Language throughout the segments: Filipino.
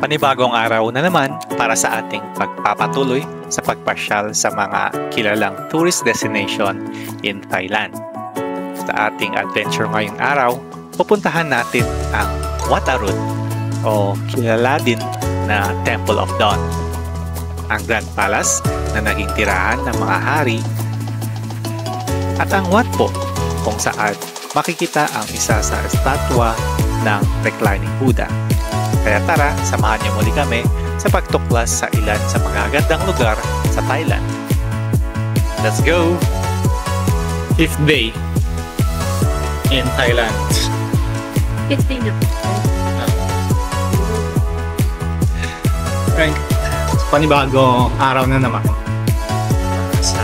Panibagong araw na naman para sa ating pagpapatuloy sa pagpasyal sa mga kilalang tourist destination in Thailand. Sa ating adventure ngayong araw, pupuntahan natin ang Wat Arun o kilala din na Temple of Dawn, ang Grand Palace na naging tirahan ng mga hari, at ang Wat Po kung saan makikita ang isa sa estatwa ng reclining Buddha. Kaya tara, samahan niyo muli kami sa pagtuklas sa ilan sa magagandang lugar sa Thailand. Let's go! 5th day in Thailand. 5th day na. Right. Panibagong araw na naman sa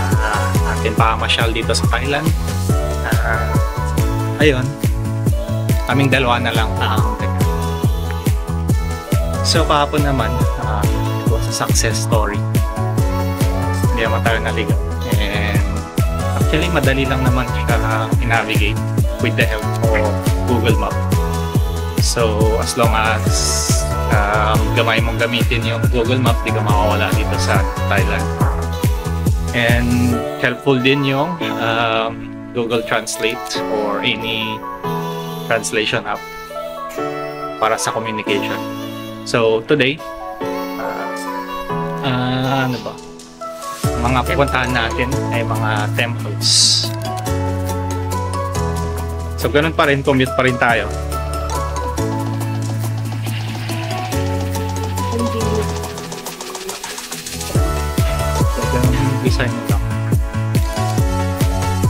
ating pamasyal dito sa Thailand. Ayun, kaming dalawa na lang ang so kahapon naman, it was a success story. Hindi naman tayo naligaw. And actually, madali lang naman siya i-navigate with the help of Google Map. So as long as gamay mong gamitin yung Google Map, di ka makawala dito sa Thailand. And helpful din yung Google Translate or any translation app para sa communication. So today, ano ba? Mga pupuntahan natin ay mga temples. So ganun pa rin, commute pa rin tayo. So ganun yung design nila.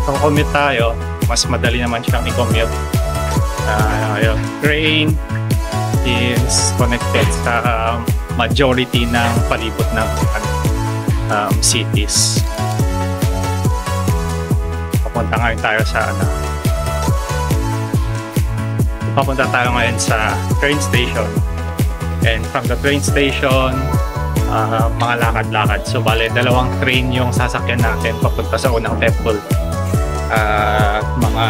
So commute tayo, mas madali naman siyang i-commute. Ayun, train is connected sa majority ng palibot ng cities. Papunta ngayon tayo sa papunta tayo ngayon sa train station, and from the train station mga lakad-lakad. So bale, dalawang train yung sasakyan natin papunta sa unang temple. Mga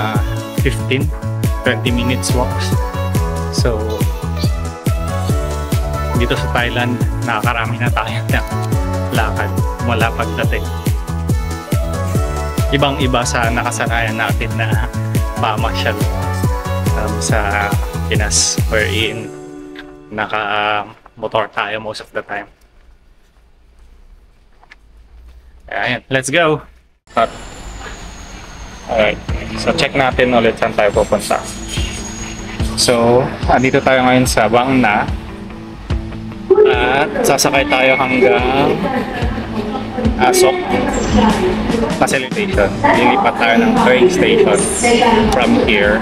15-20 minutes walks. So dito sa Thailand, nakakarami na tayo ng lakad mula pagdating. Ibang-iba sa nakasanayan natin na pamasyal sa Pinas, wherein naka-motor tayo most of the time. Ayan, let's go! Alright, so check natin ulit saan tayo pupunta. So, andito tayo ngayon sa Vang Na. At sasakay tayo hanggang Asok Facilitation. Lilipat tayo ng train station from here,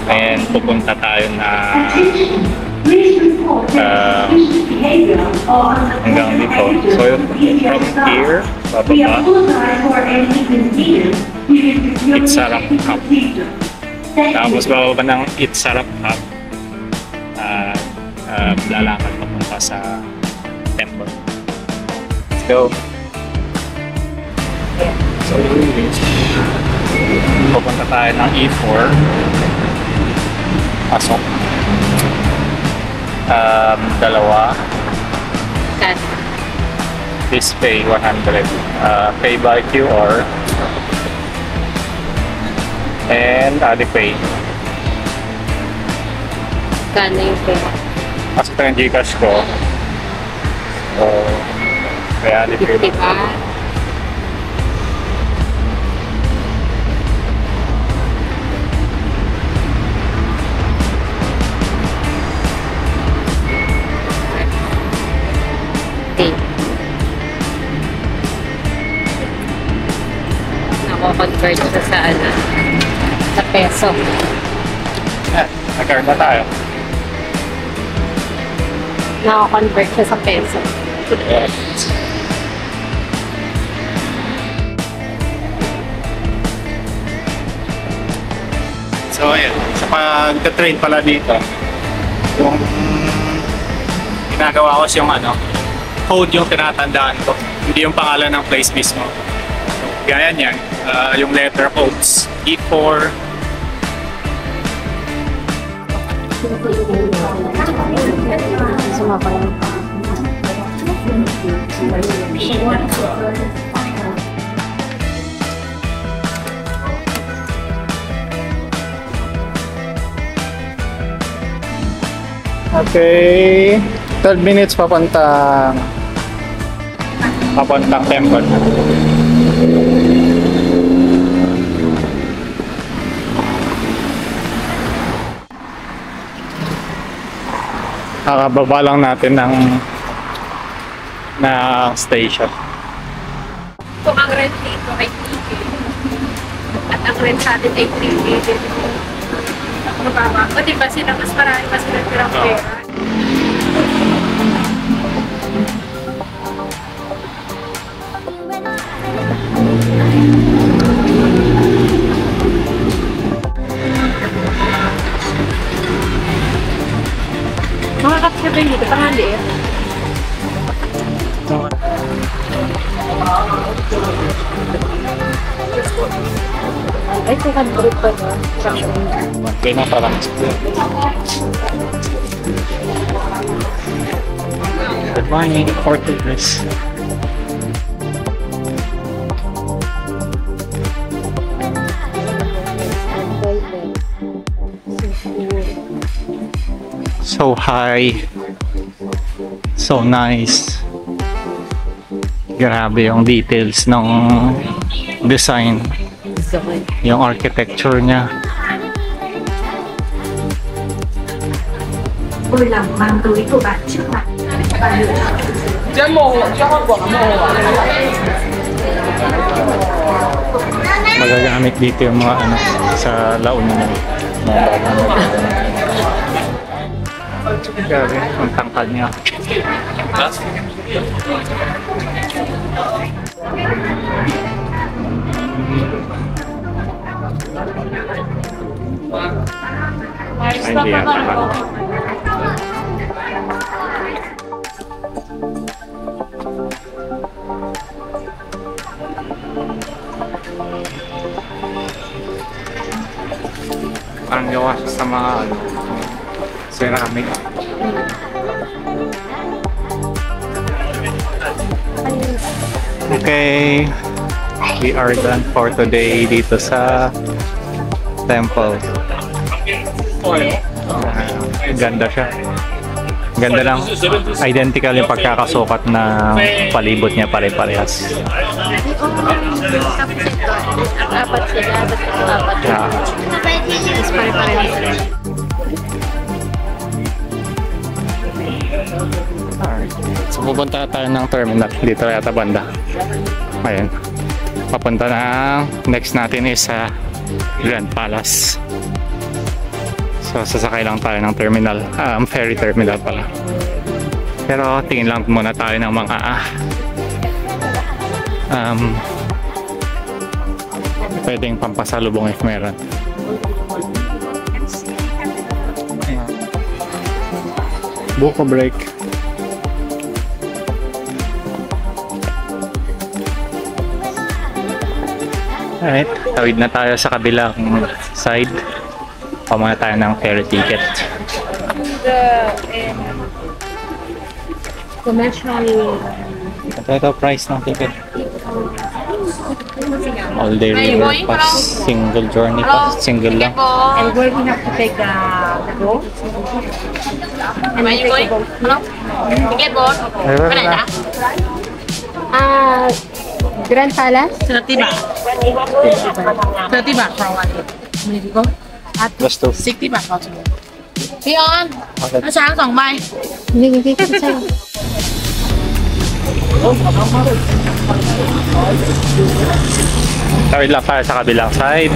and pupunta tayo na hanggang dito. So from here, bababa, Itsarap Hub. Tapos bababa ng Itsarap Hub, lalakad papunta sa temple. Let's go! So, pupunta tayo ng E4. Pasok. Dalawa. This pay 100. Pay by QR. And Alipay. Kano yung pay? Kasi ito yung Gcash ko. So, kaya Alipay. 50 ba? Okay. Nako-convert siya sa peso. Nag-earn na tayo. Nako-convert siya sa peso. Yes. So ayan, sa pagka-train pala dito, yung ginagawa ko yung code yung tinatandaan ko, hindi yung pangalan ng place mismo. Gaya niyan, yung letter codes, E4, Sumapa lang. Okay. 12 minutes papuntang temple. Kakababa lang natin ng station. Kung ang rent dito ay 3K at ang rent sa atin ay 3K din. Mababa. O diba sila mas marami mas pinagpirang pera. Mga kapsabay dito, panghali eh. Ay, kung kan-group pa na. Okay na parang. Good morning, Portuguese. So high. So nice. Grabe yung details ng design. Yung architecture niya. Magagamit dito yung mga ano sa La Union. Grabe, ang tangkal niya. Ay, hindi yan tangkal. Parang gawa siya sa mga ano, ceramic. Okay, we are done for today dito sa temple. Ganda siya. Ganda lang. Identical yung pagkakasukat na palibot niya, pare-parehas. Apat sila, apat. Yeah. Mas pare-parehas. Alright. So pupunta tayo ng terminal dito yata banda. Ayun. Papunta na. Next natin is sa Grand Palace. So sasakay lang tayo ng terminal. Ferry terminal pala. Pero tingin lang muna tayo ng mga pwedeng pampasalubong if meron. Buko break. Alright, tawid na tayo sa kabilang side. Pamana tayo ng ferry ticket. Commercial. Ito price ng ticket. All day river pass, single journey pass, single lang. And where we have to take the boat. And where you going? Hello? Get boat. Where na? Grand Palace. 30 baht. 30 baht for one. Maybe go. Gusto. 60 baht for two. พี่ออนเอาช้าง2 ใบนี่พี่ใช่ Tawid lang tayo sa kabilang side.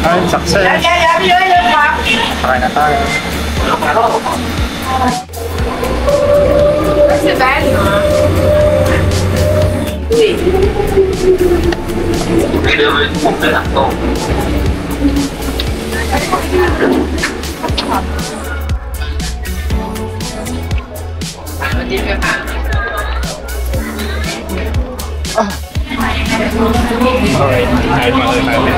Alright, success. Sakay na tayo. Alright, kahit malo natin.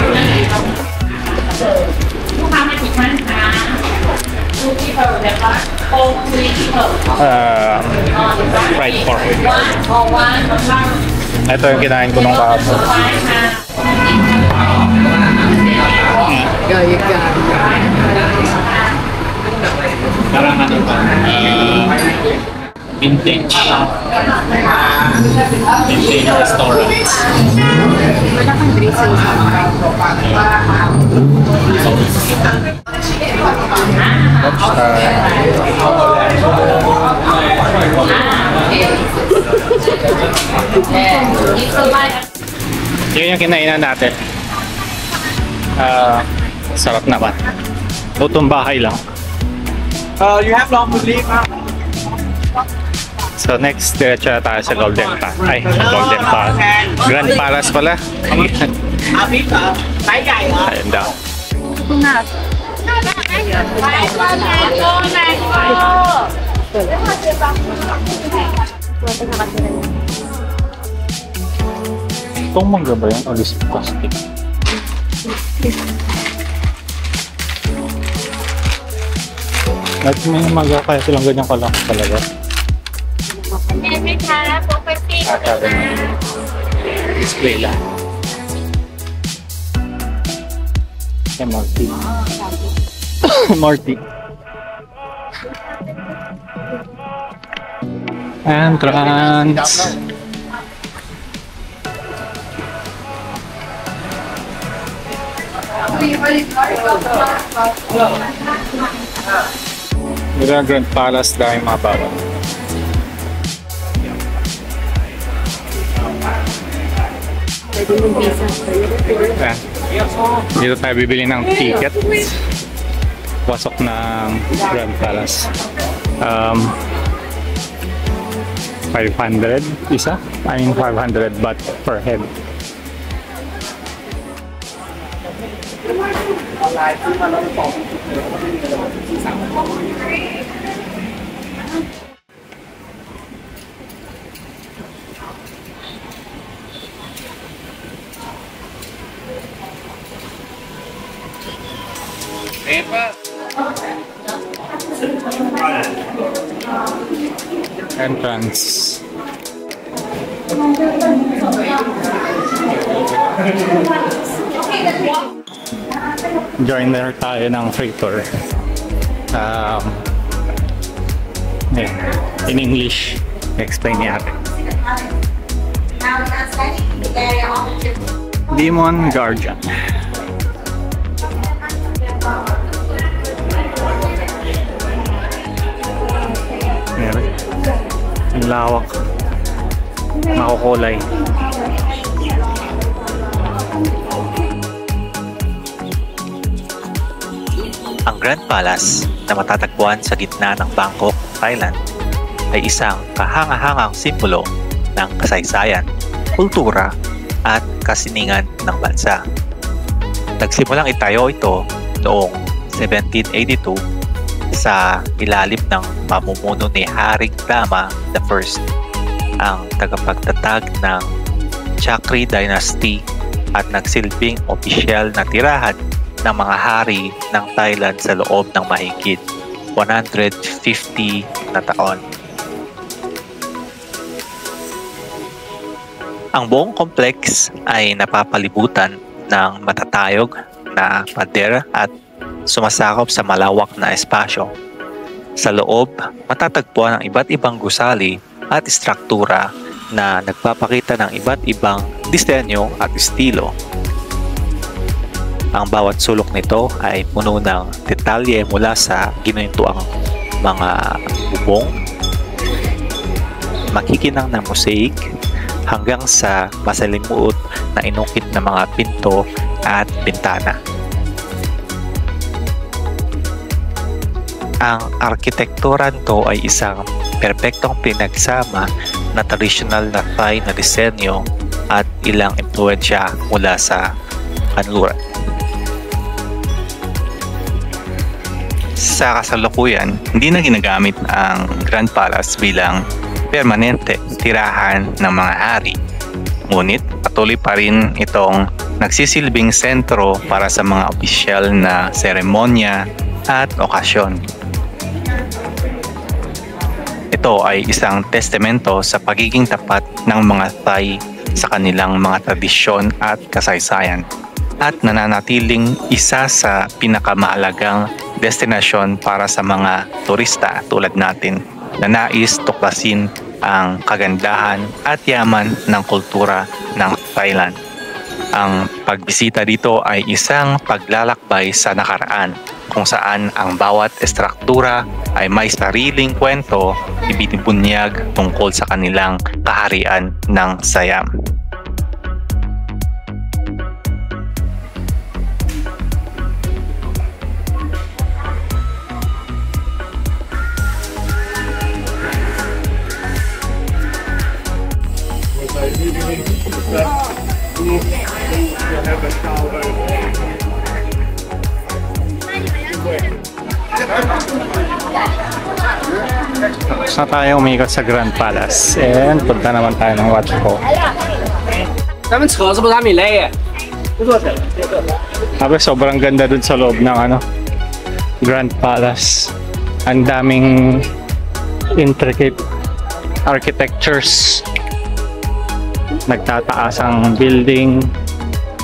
ลูกค้ามากี่ท่านคะดูที่เปิดนะคะโอ้คุยที่เปิด Fried pork. เพราะว่าข้าง Ito yung kinain ko nung kahapon. ซ้ายค่ะ Parang ano ba? Vintage. Vintage restaurants. Wala kang dressing sa Yun yung kinainan natin. Sarap naman. Lutong bahay lang. You have long to leave, huh? So next, diretso na tayo sa Golden Palace. Ay, Golden Palace. Grand Palace pala. Ayun daw. Itong mangga ba yan? O lisip plastic? At may mangga kaya silang ganyan kalaki talaga. Sabi mo. Display lang. Kaya Marty. Marty. Entrance. Mira Grand Palace dahil mga bawal. Ayan. Dito tayo bibili ng ticket. Pasok ng Grand Palace. 500 isa? I mean 500 baht per head. Entrance. Joiner tayo ng free tour. In English, explain niya atin. Demon Guardian. Ang lawak, makukulay. Ang Grand Palace na matatagpuan sa gitna ng Bangkok, Thailand ay isang kahanga-hangang simbolo ng kasaysayan, kultura at kasiningan ng bansa. Nagsimulang itayo ito noong 1782 sa ilalim ng pamumuno ni Haring Rama I, ang tagapagtatag ng Chakri Dynasty at nagsilbing opisyal na tirahan ng mga hari ng Thailand sa loob ng mahigit 150 na taon. Ang buong kompleks ay napapalibutan ng matatayog na pader at sumasakop sa malawak na espasyo. Sa loob, matatagpuan ang iba't ibang gusali at istruktura na nagpapakita ng iba't ibang disenyo at estilo. Ang bawat sulok nito ay puno ng detalye mula sa ginintuang mga bubong, makikinang na mosaic, hanggang sa masalimuot na inukit na mga pinto at bintana. Ang arkitektura nito ay isang perpektong pinagsama na tradisyonal na Thai na disenyo at ilang impluensya mula sa kanluran. Sa kasalukuyan, hindi na ginagamit ang Grand Palace bilang permanente tirahan ng mga hari. Ngunit patuloy pa rin itong nagsisilbing sentro para sa mga opisyal na seremonya at okasyon. Ito ay isang testamento sa pagiging tapat ng mga Thai sa kanilang mga tradisyon at kasaysayan, at nananatiling isa sa pinakamahalagang destinasyon para sa mga turista tulad natin na nais tuklasin ang kagandahan at yaman ng kultura ng Thailand. Ang pagbisita dito ay isang paglalakbay sa nakaraan, kung saan ang bawat estruktura ay may sariling kwento ibinibunyag tungkol sa kanilang kaharian ng Siam. Tapos na tayo umikot sa Grand Palace and punta naman tayo ng waterfall. 咱们车是不是还没来呀？ Sabi, sobrang ganda dun sa loob ng Grand Palace. Ang daming intricate architectures. Nagtataas ang building,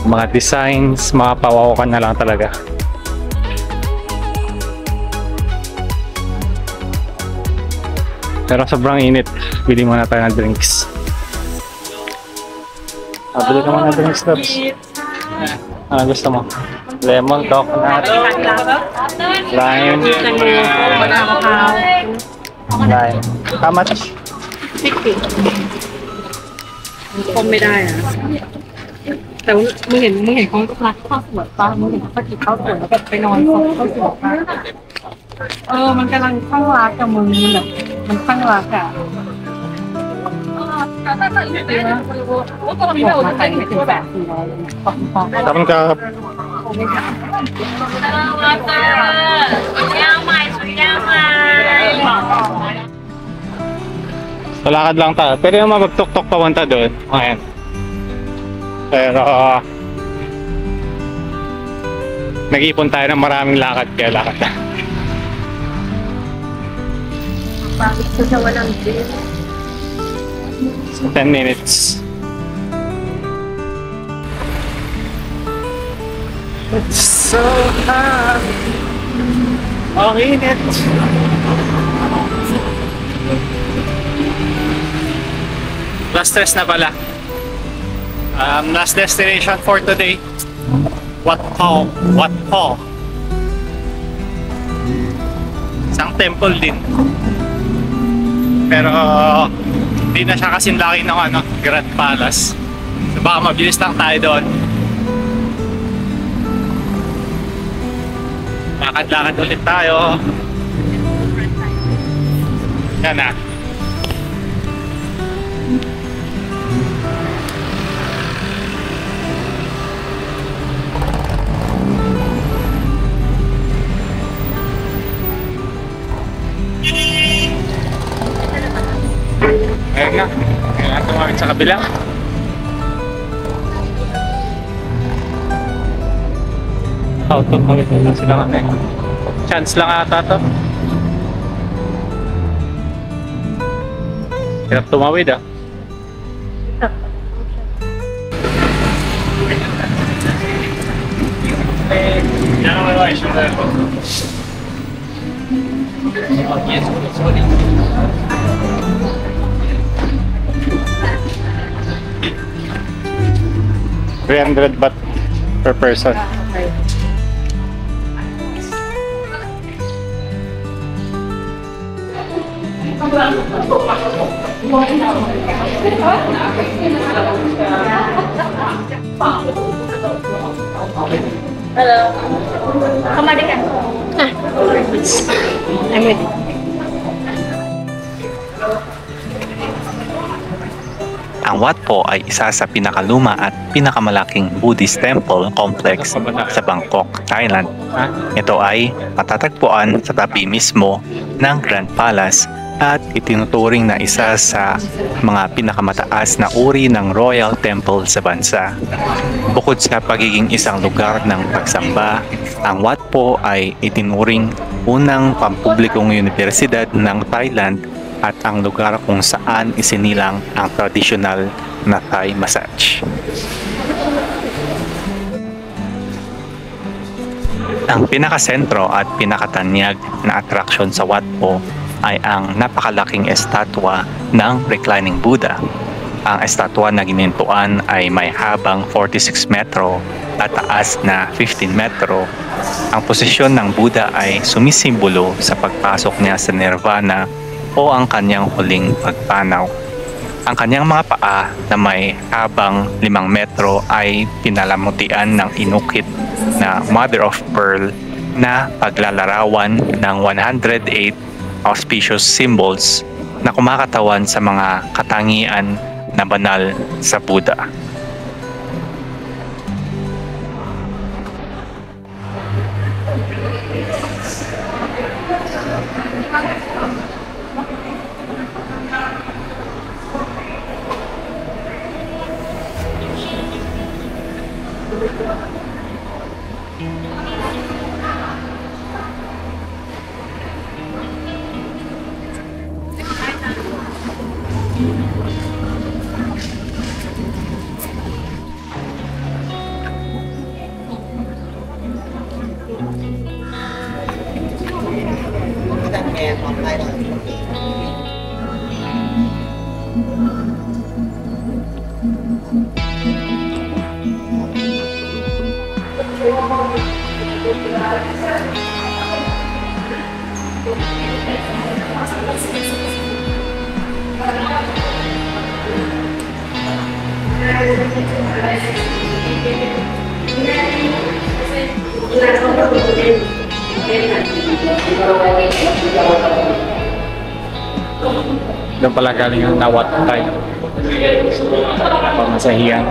mga designs, mga pawawakan na lang talaga. Pero sobrang init. Bili muna tayo ng drinks. Bili ka muna ng drinks, Labs. Ano gusto mo? Lemon, coconut, lime, lime. How much? คงไม่ได้อะแต่ว่ามึงเห็นเขารักข้าวสวยป่ะมึงเห็นเขากินข้าวสวยแล้วแบบไปนอนข้าวสวยป่ะมันกำลังข้างรักกับมึงแบบมันข้างรักอ่ะบอกมาใส่ไม่ถึง800 Tapos ka, lalakad lang tayo. Pwede naman magtok-tok papunta doon. Ayan. Pero nag-iipon tayo ng maraming lakad kaya lakad na. Bakit sa walang din? 10 minutes. It's so hot. Ang init. Last stress na pala. Last destination for today. Wat Pho. Isang temple din. Pero hindi na siya kasing laki ng Grand Palace. So baka mabilis lang tayo doon. Lakad-lakad ulit tayo. Yan na. Ayun na. Kailangan tumawid sa kabila. Tumawid na sila kami. Chance lang ata to. Hirap tumawid ah. $300 baht per person. Hello. Kemana kan? I'm ready. Ang Ang Wat Po ay isa sa pinakaluma at pinakamalaking Buddhist temple complex sa Bangkok, Thailand. Ito ay matatagpuan sa tabi mismo ng Grand Palace at itinuturing na isa sa mga pinakamataas na uri ng Royal Temple sa bansa. Bukod sa pagiging isang lugar ng pagsamba, ang Wat Po ay itinuring unang pampublikong universidad ng Thailand at ang lugar kung saan isinilang ang tradisyonal na Thai massage. Ang pinakasentro at pinakatanyag na atraksyon sa Wat Po ay ang napakalaking estatwa ng reclining Buddha. Ang estatwa na ginintuan ay may habang 46 metro at taas na 15 metro. Ang posisyon ng Buddha ay sumisimbolo sa pagpasok niya sa nirvana o ang kanyang huling pagpanaw. Ang kanyang mga paa na may habang 5 metro ay pinalamutian ng inukit na Mother of Pearl na paglalarawan ng 108 auspicious symbols na kumakatawan sa mga katangian na banal sa Buddha. Doon pala galing yung Wat Thai. Pamasahiyan.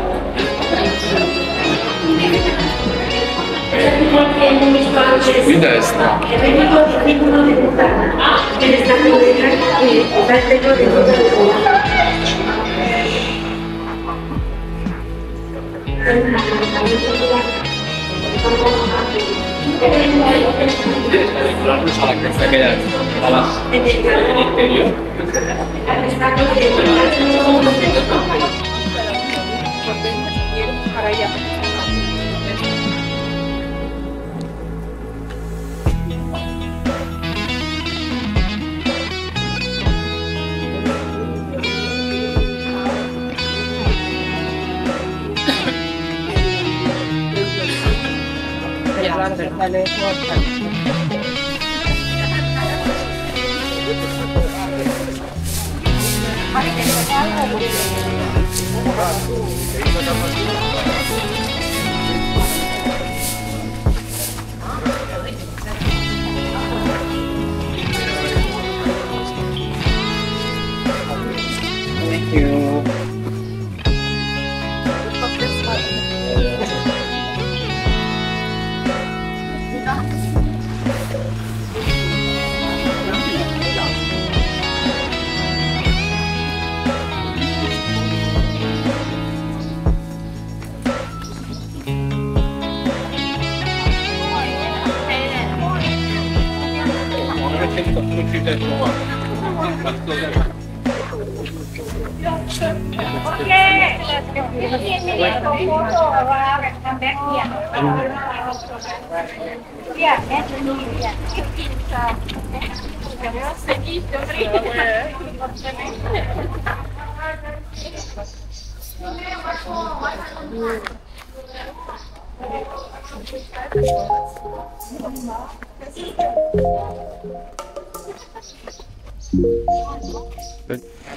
Thank you.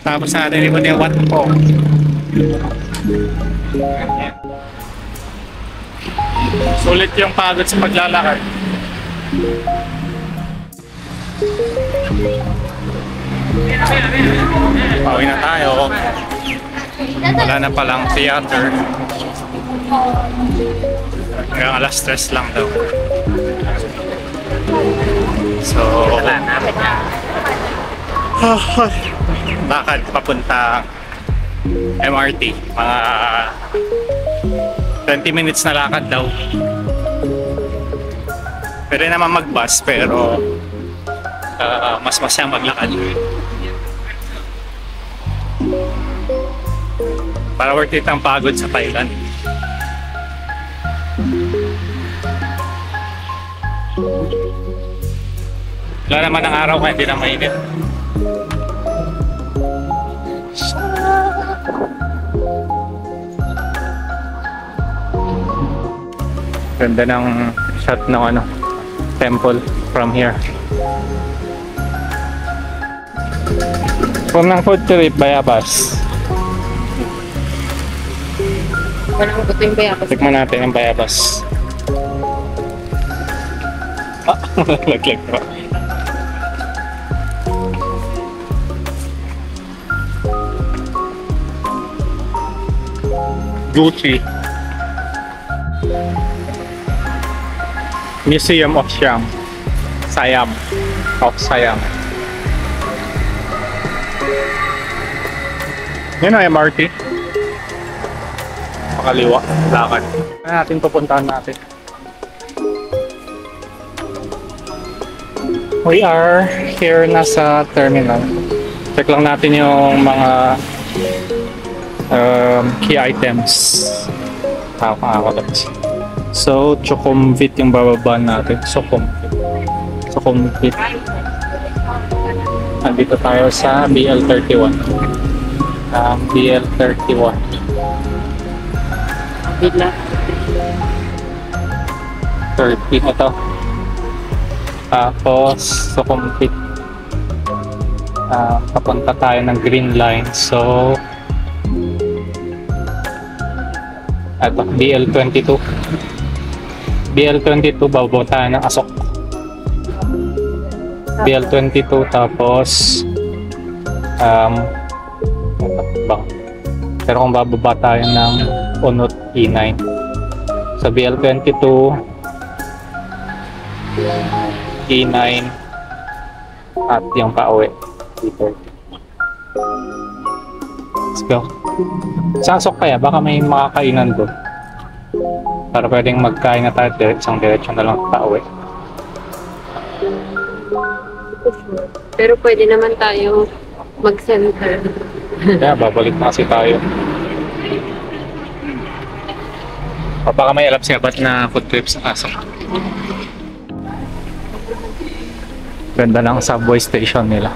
Tapos natin limon yung Wat Po. Sulit yung pagod sa paglalakad. Pauwi na tayo. Wala na palang theater. Hanggang alas 3 lang daw. So, bakad papunta MRT. Mga 20 minutes na lakad daw. Pwede naman mag-bus pero mas masaya maglakad. Para worth it ang pagod sa Thailand. Wala naman ang araw kaya hindi na mainit. Ganda ng shot ng temple from here. Kung ng food trip, Bayabas. Walang gusto yung bayabas. Tikman natin ang Bayabas. Laglag pa. Gucci. Museum of Siam. Siam. Of Siam. Yan ang MRT. Pakaliwa. Lakad. Ano natin pupuntahan natin? We are here na sa terminal. Check lang natin yung mga key items. So, Sukhumvit yung bababa natin. Sukhumvit. Nandito tayo sa BL31. BL31. Bigla. 30 ito. Tapos, Sukhumvit. Papunta tayo ng Green Line. So, ito, BL22. BL22, bababa tayo ng Asok. BL22, tapos pero kung bababa tayo ng Unot E9 sa BL22, E9 at yung pauwi dito. Let's go. Sa Asok kaya, baka may makakainan doon para pwedeng magkain na tayo, diretsyo na lang pauwi. Pero pwede naman tayo mag-center. Kaya babalik na kasi tayo. O baka may alap-siabat na food trip sa Asok. Ganda ng subway station nila.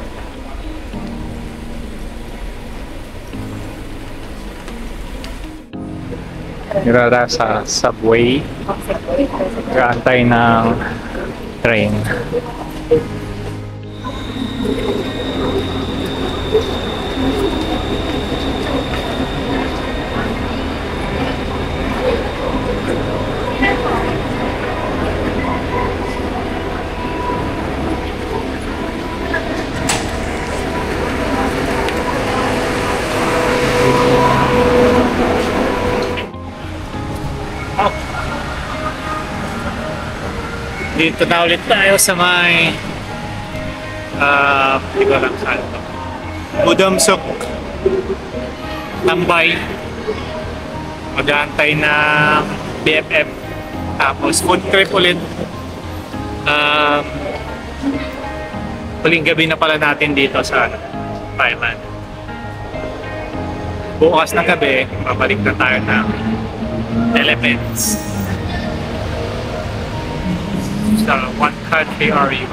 Nirara sa subway. Gaantay ng train. Dito na ulit tayo sa may hindi ko alam saan ito. Budamsok Tambay. Mag-aantay ng BFF. Tapos food trip ulit. Huling gabi na pala natin dito sa Thailand. Bukas na gabi, babalik na tayo ng Elements. So, what country are you?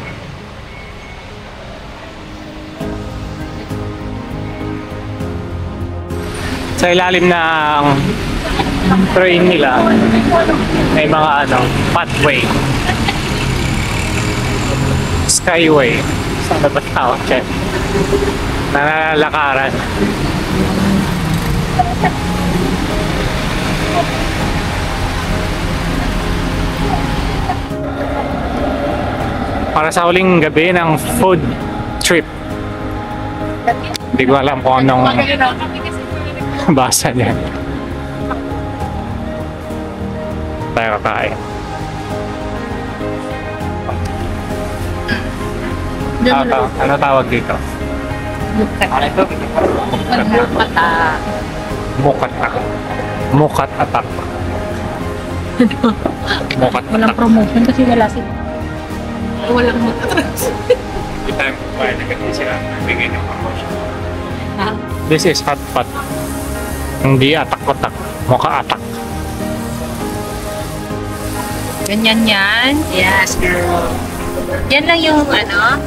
Sa ilalim ng train nila, may mga pathway. Skyway. Saan ba tawag siya? Nalalakaran. Para sa huling gabi ng food trip. Hindi ko alam kung anong Basa yan. Tayo kakain. Ano tawag dito? Mukat atak. Mukat atak. Mukat Walang atak. promotion kasi wala sila. Walang Hindi tayo magbayad na kasi sila bigay ng promotion. This is hot pot. Hindi atak-atak. Muka atak. Ganyan yan. Yes, girl. Yan lang yung ano.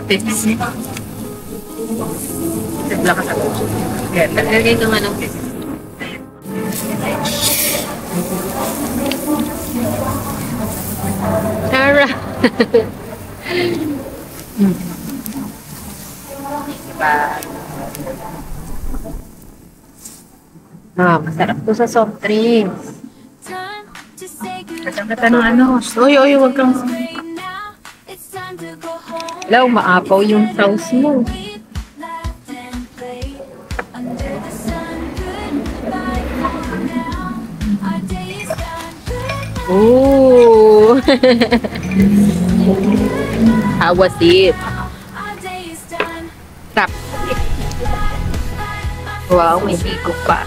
Pepsi. Sebelak ka ako. Lagay ko nga ng Pepsi. Tara. Masarap to sa soft drinks. Kata-kata ng ano. Uy, wag kang... Hello, maapaw yung sauce mo. Ooh. How was it? Tap. Wow, may higop pa.